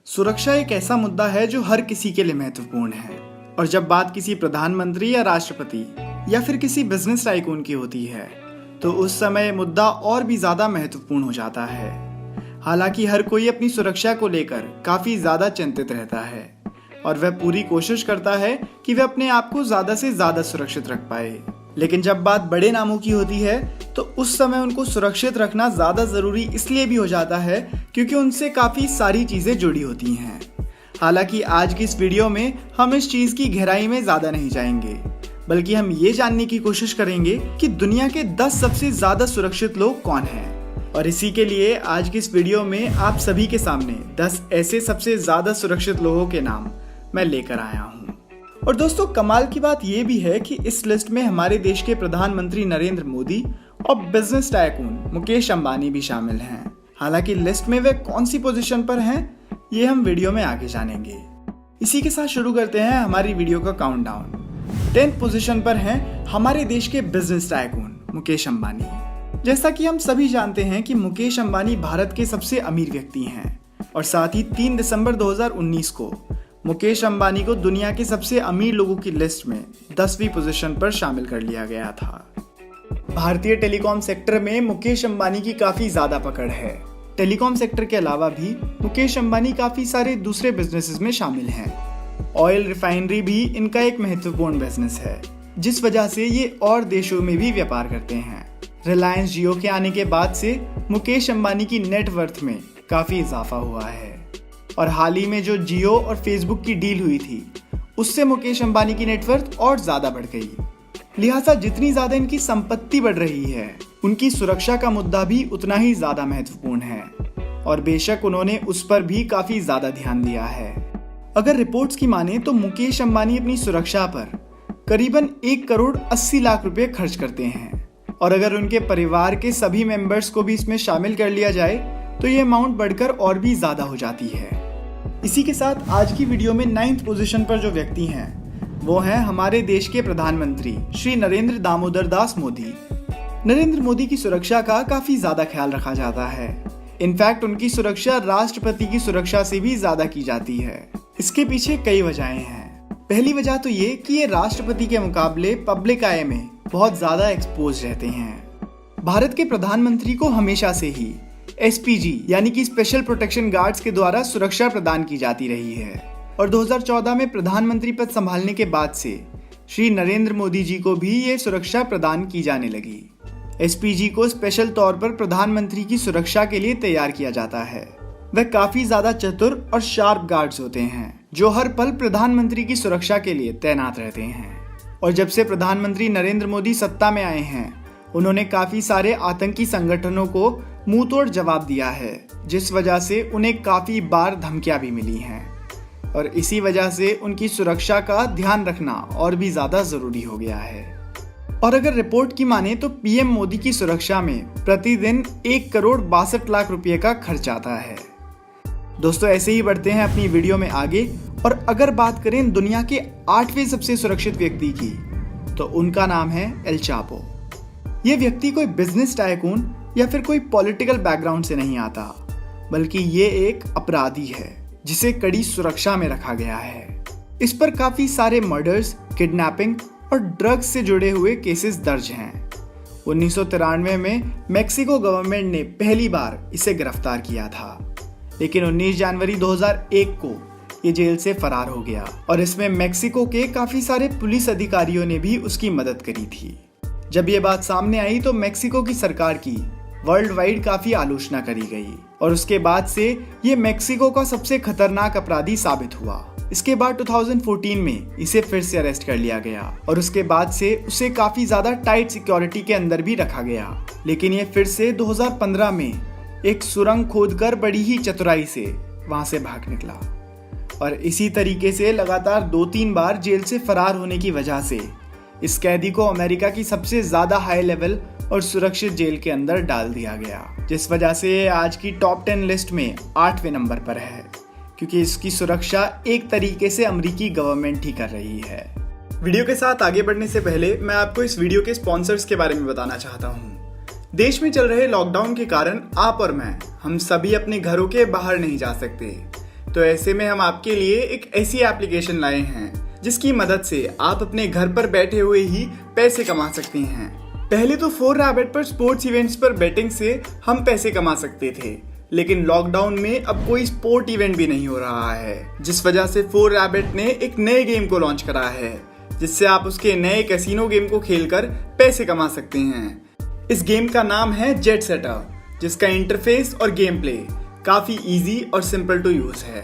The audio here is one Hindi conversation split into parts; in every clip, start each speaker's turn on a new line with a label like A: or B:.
A: सुरक्षा एक ऐसा मुद्दा है जो हर किसी के लिए महत्वपूर्ण है। और जब बात किसी प्रधानमंत्री या राष्ट्रपति या फिर किसी बिजनेस टाइकून की होती है तो उस समय मुद्दा और भी ज्यादा महत्वपूर्ण हो जाता है। हालांकि हर कोई अपनी सुरक्षा को लेकर काफी ज्यादा चिंतित रहता है और वह पूरी कोशिश करता है कि वह अपने आप को ज्यादा से ज्यादा सुरक्षित रख पाए। लेकिन जब बात बड़े नामों की होती है तो उस समय उनको सुरक्षित रखना ज्यादा जरूरी इसलिए भी हो जाता है क्योंकि उनसे काफी सारी चीजें जुड़ी होती हैं। हालांकि आज की इस वीडियो में हम इस चीज की गहराई में ज्यादा नहीं जाएंगे, बल्कि हम ये जानने की कोशिश करेंगे कि दुनिया के 10 सबसे ज्यादा सुरक्षित लोग कौन हैं। और इसी के लिए आज की इस वीडियो में आप सभी के सामने 10 ऐसे सबसे ज्यादा सुरक्षित लोगों के नाम मैं लेकर आया हूँ। और दोस्तों, कमाल की बात यह भी है कि इस लिस्ट में हमारे देश के प्रधानमंत्री नरेंद्र मोदी और बिजनेस टाइकून मुकेश अंबानी भी शामिल हैं। हालांकि लिस्ट में वे कौन सी पोजीशन पर हैं ये हम वीडियो में आगे जानेंगे। इसी के साथ शुरू करते हैं हमारी वीडियो का काउंटडाउन। 10th पोजीशन पर हैं हमारे देश के बिजनेस टाइकून मुकेश अंबानी। जैसा कि हम सभी जानते हैं कि मुकेश अंबानी भारत के सबसे अमीर व्यक्ति हैं और साथ ही 3 दिसंबर 2019 को मुकेश अंबानी को दुनिया के सबसे अमीर लोगों की लिस्ट में 10वीं पोजीशन पर शामिल कर लिया गया था। भारतीय टेलीकॉम सेक्टर में मुकेश अंबानी की काफी ज्यादा पकड़ है। टेलीकॉम सेक्टर के अलावा भी मुकेश अंबानी काफी सारे दूसरे बिजनेसेस में शामिल हैं। ऑयल रिफाइनरी भी इनका एक महत्वपूर्ण बिजनेस है, जिस वजह से ये और देशों में भी व्यापार करते हैं। रिलायंस जियो के आने के बाद से मुकेश अंबानी की नेटवर्थ में काफी इजाफा हुआ है और हाल ही में जो जियो और फेसबुक की डील हुई थी उससे मुकेश अंबानी की नेटवर्थ और ज्यादा बढ़ गई। लिहाजा जितनी ज्यादा इनकी संपत्ति बढ़ रही है उनकी सुरक्षा का मुद्दा भी उतना ही ज्यादा महत्वपूर्ण है और बेशक उन्होंने उस पर भी काफी ज्यादा ध्यान दिया है। अगर रिपोर्ट्स की माने तो मुकेश अंबानी अपनी सुरक्षा पर करीबन 1 करोड़ 80 लाख रुपए खर्च करते हैं और अगर उनके परिवार के सभी मेंबर्स को भी इसमें शामिल कर लिया जाए तो ये अमाउंट बढ़कर और भी ज्यादा हो जाती है। इसी के साथ आज की वीडियो में 9th पोजीशन पर जो व्यक्ति हैं वो हैं हमारे देश के प्रधानमंत्री श्री नरेंद्र दामोदर दास मोदी। नरेंद्र मोदी की सुरक्षा का काफी ज्यादा ख्याल रखा जाता है। इनफैक्ट उनकी सुरक्षा राष्ट्रपति की सुरक्षा से भी ज्यादा की जाती है। इसके पीछे कई वजहें हैं। पहली वजह तो ये कि ये राष्ट्रपति के मुकाबले पब्लिक आई में बहुत ज्यादा एक्सपोज रहते हैं। भारत के प्रधानमंत्री को हमेशा से ही SPG यानी कि स्पेशल प्रोटेक्शन गार्ड्स के द्वारा सुरक्षा प्रदान की जाती रही है और 2014 में प्रधानमंत्री पद संभालने के बाद से श्री नरेंद्र मोदी जी को भी ये सुरक्षा प्रदान की जाने लगी। SPG को स्पेशल तौर पर प्रधानमंत्री की सुरक्षा के लिए तैयार किया जाता है। वह काफी ज्यादा चतुर और शार्प गार्ड्स होते हैं जो हर पल प्रधानमंत्री की सुरक्षा के लिए तैनात रहते हैं। और जब से प्रधानमंत्री नरेंद्र मोदी सत्ता में आए हैं उन्होंने काफी सारे आतंकी संगठनों को मुंह तोड़ जवाब दिया है, जिस वजह से उन्हें काफी बार धमकियां भी मिली हैं और इसी वजह से उनकी सुरक्षा का ध्यान रखना और भी ज्यादा जरूरी हो गया है। और अगर रिपोर्ट की माने तो PM मोदी की सुरक्षा में प्रतिदिन 1 करोड़ 62 लाख रुपए का खर्च आता है। दोस्तों, ऐसे ही बढ़ते हैं अपनी वीडियो में आगे और अगर बात करें दुनिया के 8वें सबसे सुरक्षित व्यक्ति की तो उनका नाम है एल चापो। ये व्यक्ति कोई बिजनेस टाइकून या फिर कोई पॉलिटिकल बैकग्राउंड से नहीं आता, बल्कि ये एक अपराधी है जिसे कड़ी सुरक्षा में रखा गया है। इस पर काफी सारे मर्डर्स, किडनैपिंग और ड्रग्स से जुड़े हुए केसेस दर्ज हैं। 1993 में मेक्सिको गवर्नमेंट ने पहली बार इसे गिरफ्तार किया था, लेकिन 19 जनवरी 2001 को ये जेल से फरार हो गया और इसमें मेक्सिको के काफी सारे पुलिस अधिकारियों ने भी उसकी मदद करी थी। जब ये बात सामने आई तो मेक्सिको की सरकार की वर्ल्ड वाइड काफी आलोचना करी गई और उसके बाद से ये मेक्सिको का सबसे खतरनाक अपराधी साबित हुआ। इसके बाद 2014 में इसे फिर से अरेस्ट कर लिया गया और उसके बाद से उसे काफी ज्यादा टाइट सिक्योरिटी के अंदर भी रखा गया, लेकिन ये फिर से 2015 में एक सुरंग खोदकर बड़ी ही चतुराई से वहां से भाग निकला और इसी तरीके से लगातार 2-3 बार जेल से फरार होने की वजह से इस कैदी को अमेरिका की सबसे ज्यादा हाई लेवल और सुरक्षित जेल के अंदर डाल दिया गया, जिस वजह से आज की टॉप 10 लिस्ट में 8वें नंबर पर है, क्योंकि इसकी सुरक्षा एक तरीके से अमेरिकी गवर्नमेंट ही कर रही है। वीडियो के साथ आगे बढ़ने से पहले मैं आपको इस वीडियो के स्पॉन्सर्स के बारे में बताना चाहता हूँ। देश में चल रहे लॉकडाउन के कारण आप और मैं हम सभी अपने घरों के बाहर नहीं जा सकते, तो ऐसे में हम आपके लिए एक ऐसी एप्लीकेशन लाए हैं जिसकी मदद से आप अपने घर पर बैठे हुए ही पैसे कमा सकते हैं। पहले तो 4rabbit पर स्पोर्ट्स इवेंट्स पर बेटिंग से हम पैसे कमा सकते थे, लेकिन लॉकडाउन में अब कोई स्पोर्ट इवेंट भी नहीं हो रहा है, जिस वजह से 4rabbit ने एक नए गेम को लॉन्च करा है जिससे आप उसके नए कैसीनो गेम को खेलकर पैसे कमा सकते हैं। इस गेम का नाम है जेट सेटर, जिसका इंटरफेस और गेम प्ले काफी इजी और सिंपल टू यूज है।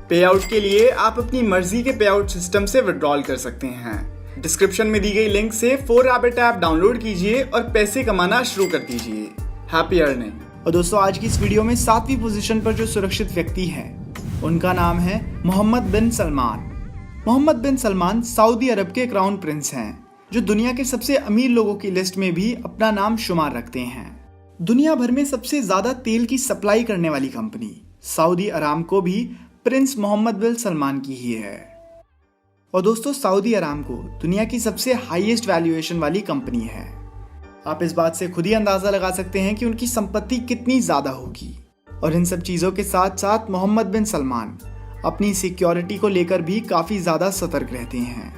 A: पे आउट के लिए आप अपनी मर्जी के पे आउट सिस्टम से विड्रॉल कर सकते हैं। डिस्क्रिप्शन में दी गई लिंक से 4rabbit ऐप डाउनलोड कीजिए और पैसे कमाना शुरू कर दीजिए। Happy earning. और दोस्तों, आज की इस वीडियो में 7वीं पोजीशन पर जो सुरक्षित व्यक्ति हैं उनका नाम है मोहम्मद बिन सलमान। मोहम्मद बिन सलमान सऊदी अरब के क्राउन प्रिंस हैं, जो दुनिया के सबसे अमीर लोगों की लिस्ट में भी अपना नाम शुमार रखते हैं। दुनिया भर में सबसे ज्यादा तेल की सप्लाई करने वाली कंपनी सऊदी अरामको भी प्रिंस मोहम्मद बिन सलमान की ही है। और दोस्तों, सऊदी अरामको दुनिया की सबसे हाईएस्ट वैल्यूएशन वाली कंपनी है। आप इस बात से खुद ही अंदाजा लगा सकते हैं कि उनकी संपत्ति कितनी ज्यादा होगी। और इन सब चीजों के साथ साथ मोहम्मद बिन सलमान अपनी सिक्योरिटी को लेकर भी काफी ज्यादा सतर्क रहते हैं।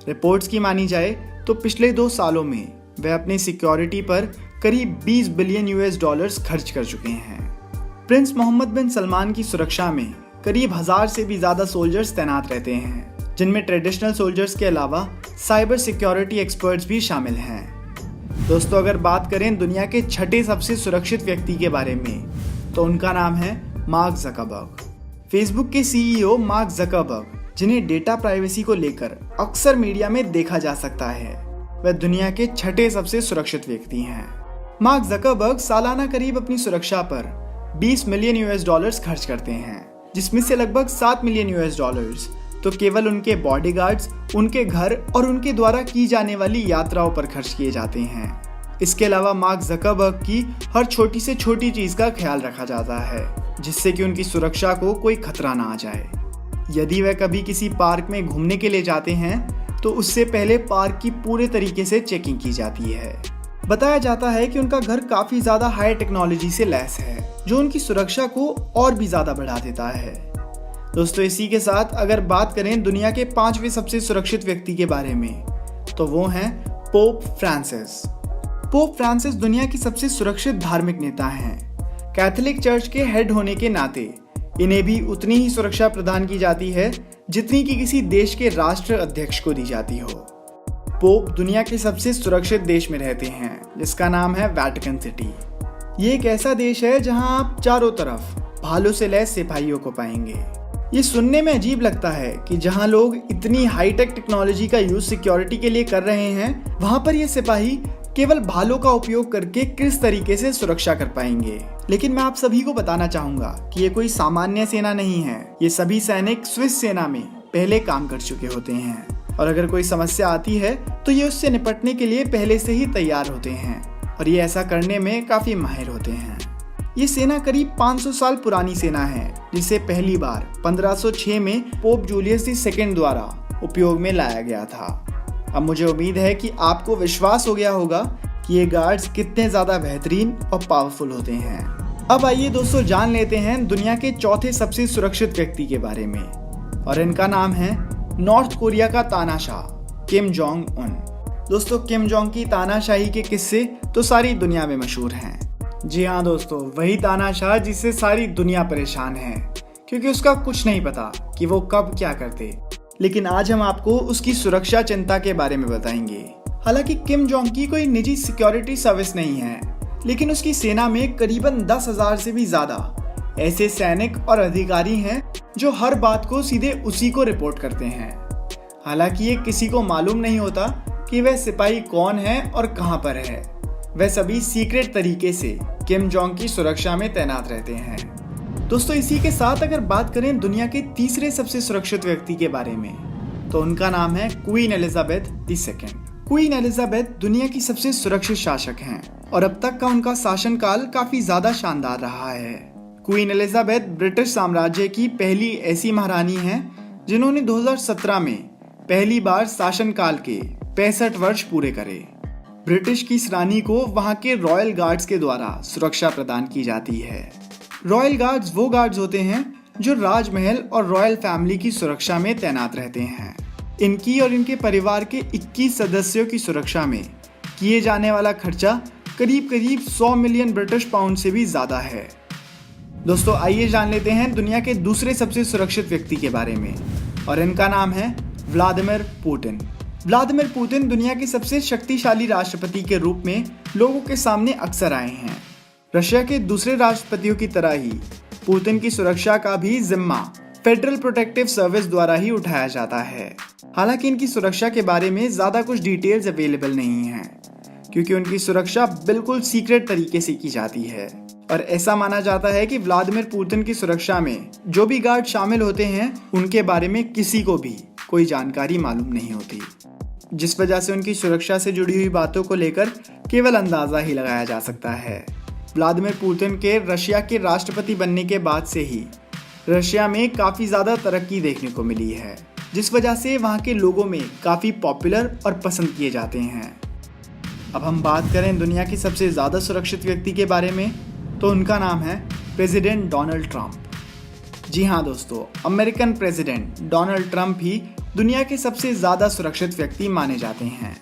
A: रिपोर्ट्स की मानी जाए तो पिछले 2 सालों में वे अपनी सिक्योरिटी पर करीब $20 बिलियन खर्च कर चुके हैं। प्रिंस मोहम्मद बिन सलमान की सुरक्षा में करीब 1000 से भी ज्यादा सोल्जर्स तैनात रहते हैं, जिनमें ट्रेडिशनल सोल्जर्स के अलावा साइबर सिक्योरिटी एक्सपर्ट्स भी शामिल हैं। दोस्तों, अगर बात करें दुनिया के 6ठे सबसे सुरक्षित व्यक्ति के बारे में, तो उनका नाम है मार्क ज़करबर्ग। फेसबुक के सीईओ मार्क ज़करबर्ग, जिन्हें डेटा प्राइवेसी को लेकर अक्सर मीडिया में देखा जा सकता है, वह दुनिया के 6ठे सबसे सुरक्षित व्यक्ति हैं। मार्क ज़करबर्ग सालाना करीब अपनी सुरक्षा पर $20 मिलियन खर्च करते हैं, जिसमें से लगभग $7 मिलियन तो केवल उनके बॉडीगार्ड्स, उनके घर और उनके द्वारा की जाने वाली यात्राओं पर खर्च किए जाते हैं। इसके अलावा मार्क ज़करबर्ग की हर छोटी से छोटी चीज का ख्याल रखा जाता है, जिससे कि उनकी सुरक्षा को कोई खतरा ना आ जाए। यदि वह कभी किसी पार्क में घूमने के लिए जाते हैं तो उससे पहले पार्क की पूरे तरीके से चेकिंग की जाती है। बताया जाता है कि उनका घर काफी ज्यादा हाई टेक्नोलॉजी से लैस है, जो उनकी सुरक्षा को और भी ज्यादा बढ़ा देता है। दोस्तों, इसी के साथ अगर बात करें दुनिया के 5वें सबसे सुरक्षित व्यक्ति के बारे में, तो वो हैं पोप फ्रांसिस। पोप फ्रांसिस दुनिया की सबसे सुरक्षित धार्मिक नेता हैं। कैथोलिक चर्च के हेड होने के नाते इन्हें भी उतनी ही सुरक्षा प्रदान की जाती है जितनी कि किसी देश के राष्ट्र अध्यक्ष को दी जाती हो। पोप दुनिया के सबसे सुरक्षित देश में रहते हैं, जिसका नाम है वेटिकन सिटी। ये एक ऐसा देश है जहां आप चारों तरफ भालों से लैस सिपाहियों को पाएंगे। ये सुनने में अजीब लगता है कि जहां लोग इतनी हाईटेक टेक्नोलॉजी का यूज सिक्योरिटी के लिए कर रहे हैं, वहां पर ये सिपाही केवल भालों का उपयोग करके किस तरीके से सुरक्षा कर पाएंगे। लेकिन मैं आप सभी को बताना चाहूंगा कि ये कोई सामान्य सेना नहीं है। ये सभी सैनिक स्विस सेना में पहले काम कर चुके होते हैं, और अगर कोई समस्या आती है तो ये उससे निपटने के लिए पहले से ही तैयार होते हैं, और ये ऐसा करने में काफी माहिर होते हैं। ये सेना करीब 500 साल पुरानी सेना है, जिसे पहली बार 1506 में पोप जूलियस II द्वारा उपयोग में लाया गया था। अब मुझे उम्मीद है कि आपको विश्वास हो गया होगा कि ये गार्ड्स कितने ज्यादा बेहतरीन और पावरफुल होते हैं। अब आइए दोस्तों, जान लेते हैं दुनिया के 4थे सबसे सुरक्षित व्यक्ति के बारे में, और इनका नाम है नॉर्थ कोरिया का तानाशाह किम जोंग उन। दोस्तों, किम जोंग की तानाशाही के किस्से तो सारी दुनिया में मशहूर हैं। जी हाँ दोस्तों, वही तानाशाह जिससे सारी दुनिया परेशान है, क्योंकि उसका कुछ नहीं पता कि वो कब क्या करते। लेकिन आज हम आपको उसकी सुरक्षा चिंता के बारे में बताएंगे। हालांकि किम जोंग की कोई निजी सिक्योरिटी सर्विस नहीं है, लेकिन उसकी सेना में करीबन 10,000 से भी ज्यादा ऐसे सैनिक और अधिकारी हैं जो हर बात को सीधे उसी को रिपोर्ट करते हैं। हालांकि ये किसी को मालूम नहीं होता कि वह सिपाही कौन है और कहां पर है। वह सभी सीक्रेट तरीके से किम जोंग की सुरक्षा में तैनात रहते हैं। दोस्तों, इसी के साथ अगर बात करें दुनिया के 3रे सबसे सुरक्षित व्यक्ति के बारे में, तो उनका नाम है queen Elizabeth II। Queen Elizabeth दुनिया की सबसे सुरक्षित शासक हैं, और अब तक का उनका शासनकाल काफी ज्यादा शानदार रहा है। क्वीन एलिजाबेथ ब्रिटिश साम्राज्य की पहली ऐसी महारानी हैं जिन्होंने 2017 में पहली बार शासनकाल के 65 वर्ष पूरे करे। ब्रिटिश की इस रानी को वहां के रॉयल गार्ड्स के द्वारा सुरक्षा प्रदान की जाती है। रॉयल गार्ड्स वो गार्ड्स होते हैं जो राजमहल और रॉयल फैमिली की सुरक्षा में तैनात रहते हैं। इनकी और इनके परिवार के 21 सदस्यों की सुरक्षा में किए जाने वाला खर्चा करीब 100 मिलियन ब्रिटिश पाउंड से भी ज्यादा है। दोस्तों, आइए जान लेते हैं दुनिया के दूसरे सबसे सुरक्षित व्यक्ति के बारे में, और इनका नाम है व्लादिमीर पुतिन। व्लादिमीर पुतिन दुनिया के सबसे शक्तिशाली राष्ट्रपति के रूप में लोगों के सामने अक्सर आए हैं। रशिया के दूसरे राष्ट्रपतियों की तरह ही पुतिन की सुरक्षा का भी जिम्मा फेडरल प्रोटेक्टिव सर्विस द्वारा ही उठाया जाता है। हालांकि इनकी सुरक्षा के बारे में ज्यादा कुछ डिटेल्स अवेलेबल नहीं है, क्योंकि उनकी सुरक्षा बिल्कुल सीक्रेट तरीके से की जाती है। और ऐसा माना जाता है कि व्लादिमीर पुतिन की सुरक्षा में जो भी गार्ड शामिल होते हैं उनके बारे में किसी को भी कोई जानकारी मालूम नहीं होती, जिस वजह से उनकी सुरक्षा से जुड़ी हुई बातों को लेकर केवल अंदाजा ही लगाया जा सकता है। व्लादिमीर पुतिन के रशिया के राष्ट्रपति बनने के बाद से ही रशिया में काफ़ी ज़्यादा तरक्की देखने को मिली है, जिस वजह से वहाँ के लोगों में काफ़ी पॉपुलर और पसंद किए जाते हैं। अब हम बात करें दुनिया के सबसे ज़्यादा सुरक्षित व्यक्ति के बारे में, तो उनका नाम है प्रेसिडेंट डोनाल्ड ट्रंप। जी हाँ दोस्तों, अमेरिकन प्रेसिडेंट डोनाल्ड ट्रंप ही दुनिया के सबसे ज़्यादा सुरक्षित व्यक्ति माने जाते हैं।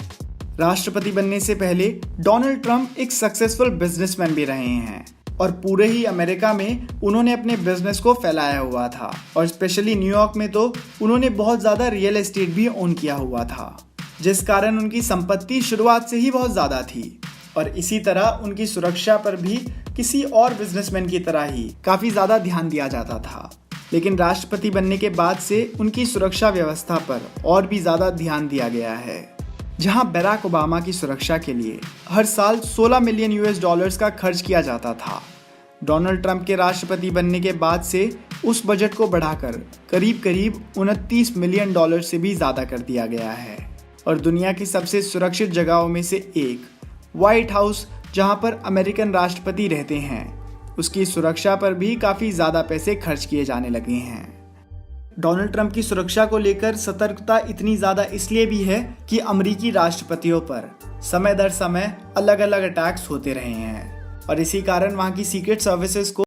A: राष्ट्रपति बनने से पहले डोनाल्ड ट्रंप एक सक्सेसफुल बिजनेसमैन भी रहे हैं, और पूरे ही अमेरिका में उन्होंने अपने बिजनेस को फैलाया हुआ था, और स्पेशली न्यूयॉर्क में तो उन्होंने बहुत ज़्यादा रियल एस्टेट भी ओन किया हुआ था, जिस कारण उनकी संपत्ति शुरुआत से ही बहुत ज़्यादा थी। और इसी तरह उनकी सुरक्षा पर भी किसी और बिजनेसमैन की तरह ही काफ़ी ज़्यादा ध्यान दिया जाता था। लेकिन राष्ट्रपति बनने के बाद से उनकी सुरक्षा व्यवस्था पर और भी ज़्यादा ध्यान दिया गया है, जहां बराक ओबामा की सुरक्षा के लिए हर साल 16 मिलियन US का खर्च किया जाता था। डोनाल्ड ट्रंप के राष्ट्रपति बनने के बाद से उस बजट को बढ़ाकर करीब 29 मिलियन डॉलर से भी ज़्यादा कर दिया गया है। और दुनिया की सबसे सुरक्षित जगहों में से एक व्हाइट हाउस, जहां पर अमेरिकन राष्ट्रपति रहते हैं, उसकी सुरक्षा पर भी काफ़ी ज़्यादा पैसे खर्च किए जाने लगे हैं। डोनाल्ड ट्रंप की सुरक्षा को लेकर सतर्कता इतनी ज़्यादा इसलिए भी है कि अमेरिकी राष्ट्रपतियों पर समय दर समय अलग अलग अटैक्स होते रहे हैं, और इसी कारण वहाँ की सीक्रेट सर्विसेज को